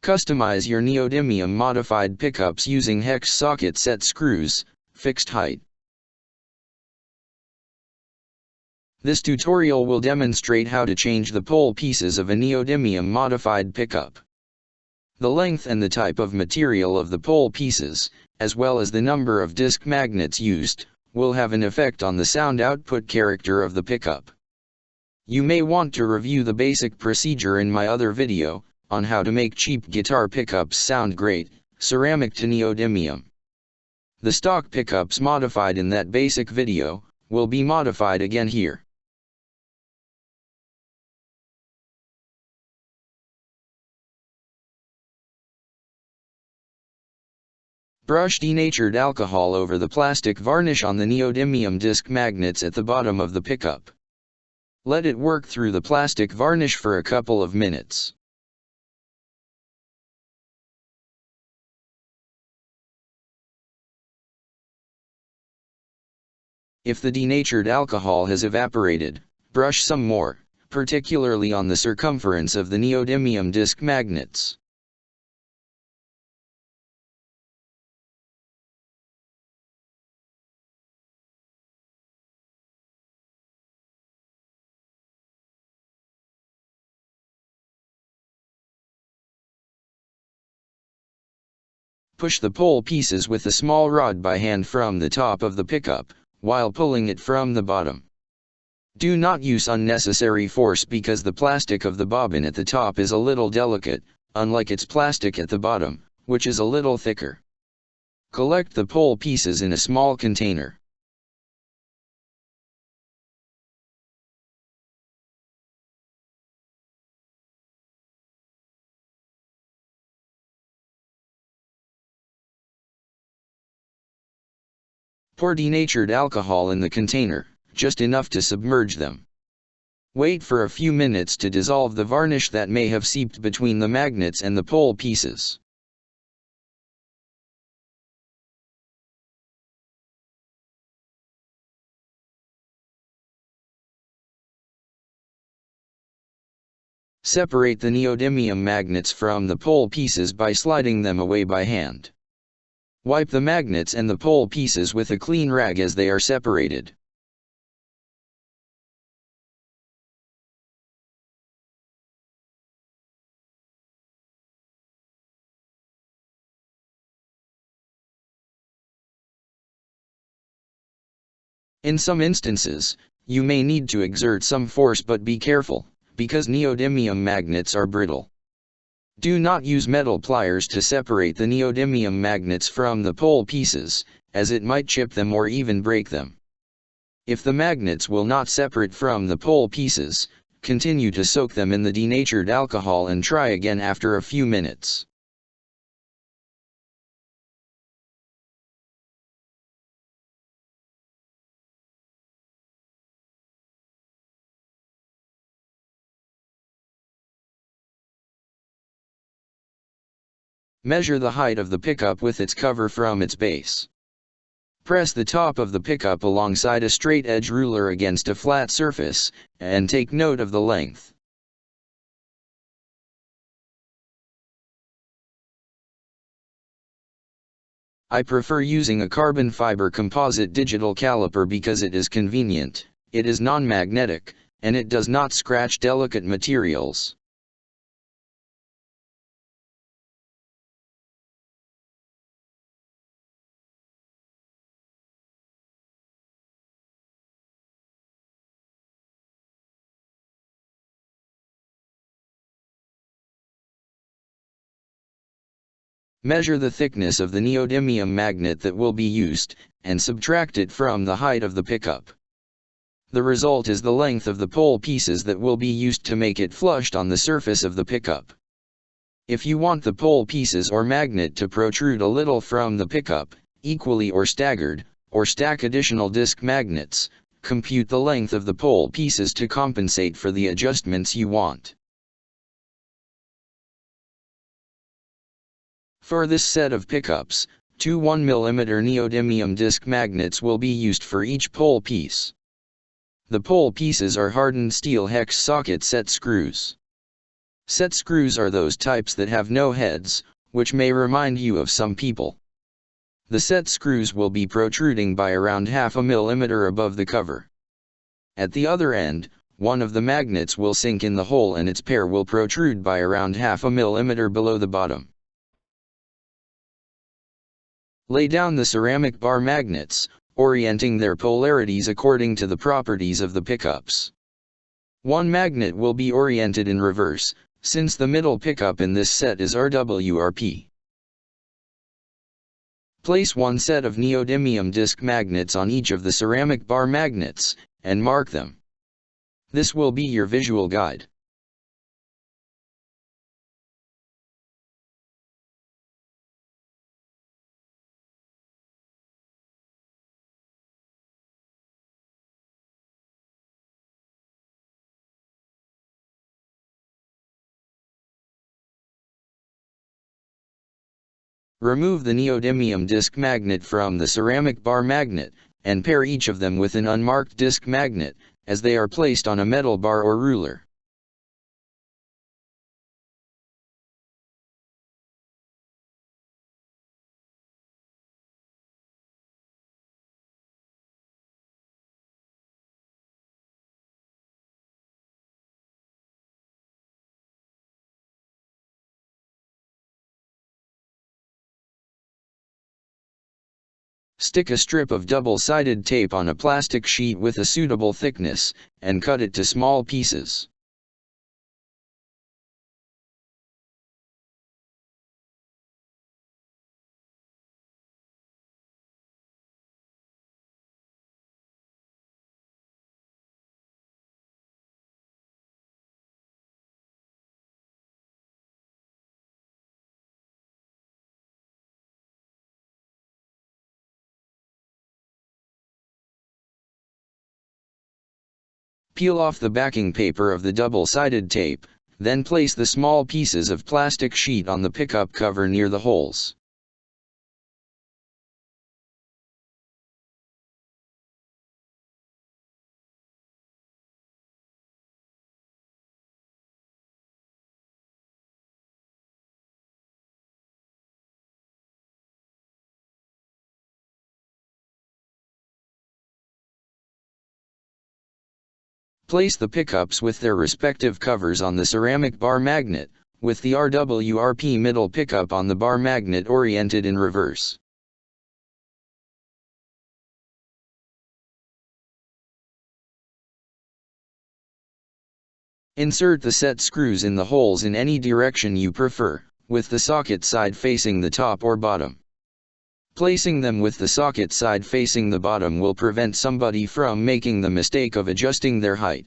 Customize your neodymium modified pickups using hex socket set screws, fixed height. This tutorial will demonstrate how to change the pole pieces of a neodymium modified pickup. The length and the type of material of the pole pieces, as well as the number of disc magnets used, will have an effect on the sound output character of the pickup. You may want to review the basic procedure in my other video, on how to make cheap guitar pickups sound great, ceramic to neodymium. The stock pickups modified in that basic video, will be modified again here. Brush denatured alcohol over the plastic varnish on the neodymium disc magnets at the bottom of the pickup. Let it work through the plastic varnish for a couple of minutes. If the denatured alcohol has evaporated, brush some more, particularly on the circumference of the neodymium disc magnets. Push the pole pieces with a small rod by hand from the top of the pickup, while pulling it from the bottom. Do not use unnecessary force because the plastic of the bobbin at the top is a little delicate, unlike its plastic at the bottom, which is a little thicker. Collect the pole pieces in a small container. Pour denatured alcohol in the container, just enough to submerge them. Wait for a few minutes to dissolve the varnish that may have seeped between the magnets and the pole pieces. Separate the neodymium magnets from the pole pieces by sliding them away by hand. Wipe the magnets and the pole pieces with a clean rag as they are separated. In some instances, you may need to exert some force, but be careful, because neodymium magnets are brittle. Do not use metal pliers to separate the neodymium magnets from the pole pieces, as it might chip them or even break them. If the magnets will not separate from the pole pieces, continue to soak them in the denatured alcohol and try again after a few minutes. Measure the height of the pickup with its cover from its base. Press the top of the pickup alongside a straight edge ruler against a flat surface, and take note of the length. I prefer using a carbon fiber composite digital caliper because it is convenient, it is non-magnetic, and it does not scratch delicate materials. Measure the thickness of the neodymium magnet that will be used, and subtract it from the height of the pickup. The result is the length of the pole pieces that will be used to make it flushed on the surface of the pickup. If you want the pole pieces or magnet to protrude a little from the pickup, equally or staggered, or stack additional disc magnets, compute the length of the pole pieces to compensate for the adjustments you want. For this set of pickups, two 1mm neodymium disc magnets will be used for each pole piece. The pole pieces are hardened steel hex socket set screws. Set screws are those types that have no heads, which may remind you of some people. The set screws will be protruding by around half a millimeter above the cover. At the other end, one of the magnets will sink in the hole and its pair will protrude by around half a millimeter below the bottom. Lay down the ceramic bar magnets, orienting their polarities according to the properties of the pickups. One magnet will be oriented in reverse, since the middle pickup in this set is RWRP. Place one set of neodymium disc magnets on each of the ceramic bar magnets, and mark them. This will be your visual guide. Remove the neodymium disc magnet from the ceramic bar magnet, and pair each of them with an unmarked disc magnet, as they are placed on a metal bar or ruler. Stick a strip of double-sided tape on a plastic sheet with a suitable thickness, and cut it to small pieces. Peel off the backing paper of the double-sided tape, then place the small pieces of plastic sheet on the pickup cover near the holes. Place the pickups with their respective covers on the ceramic bar magnet, with the RWRP middle pickup on the bar magnet oriented in reverse. Insert the set screws in the holes in any direction you prefer, with the socket side facing the top or bottom. Placing them with the socket side facing the bottom will prevent somebody from making the mistake of adjusting their height.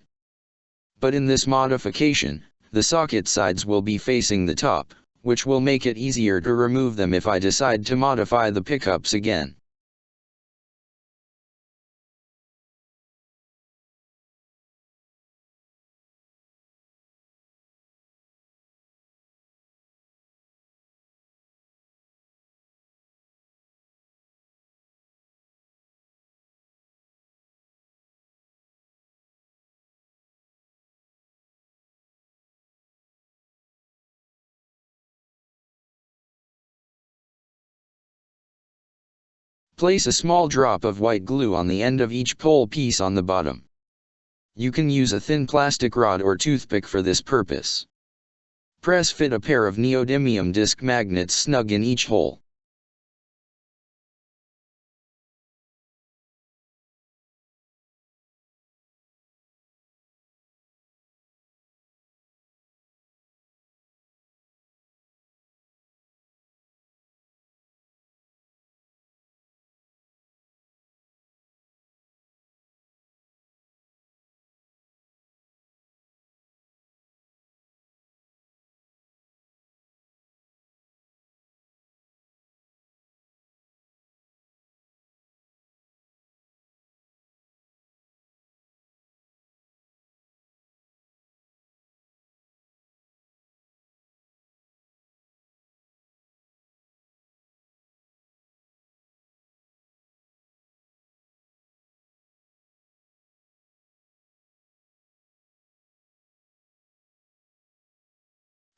But in this modification, the socket sides will be facing the top, which will make it easier to remove them if I decide to modify the pickups again. Place a small drop of white glue on the end of each pole piece on the bottom. You can use a thin plastic rod or toothpick for this purpose. Press fit a pair of neodymium disc magnets snug in each hole.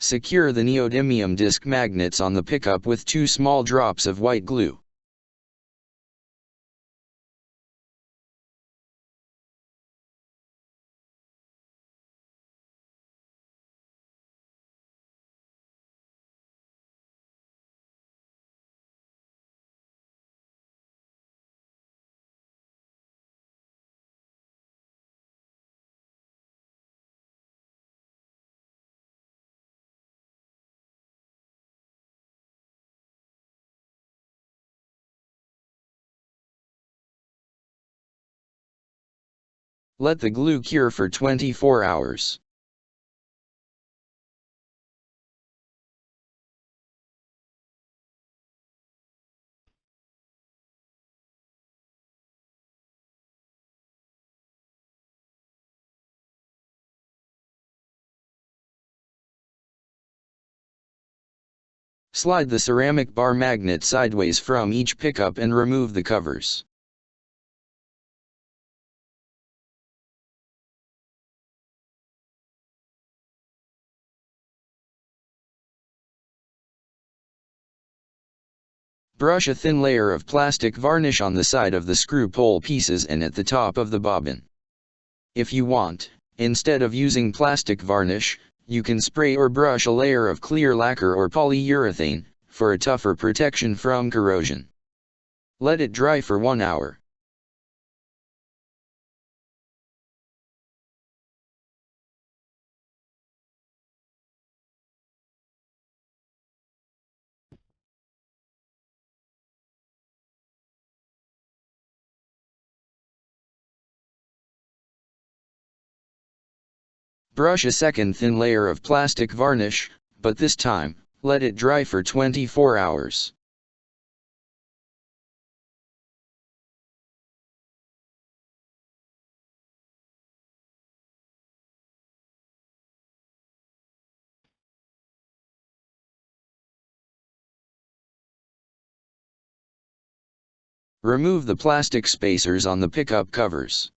Secure the neodymium disc magnets on the pickup with 2 small drops of white glue. Let the glue cure for 24 hours. Slide the ceramic bar magnet sideways from each pickup and remove the covers. Brush a thin layer of plastic varnish on the side of the screw pole pieces and at the top of the bobbin. If you want, instead of using plastic varnish, you can spray or brush a layer of clear lacquer or polyurethane, for a tougher protection from corrosion. Let it dry for 1 hour. Brush a second thin layer of plastic varnish, but this time, let it dry for 24 hours. Remove the plastic spacers on the pickup covers.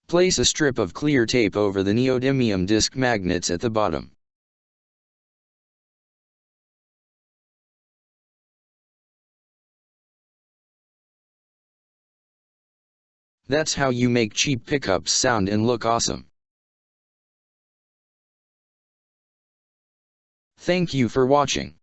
Place a strip of clear tape over the neodymium disc magnets at the bottom. That's how you make cheap pickups sound and look awesome. Thank you for watching.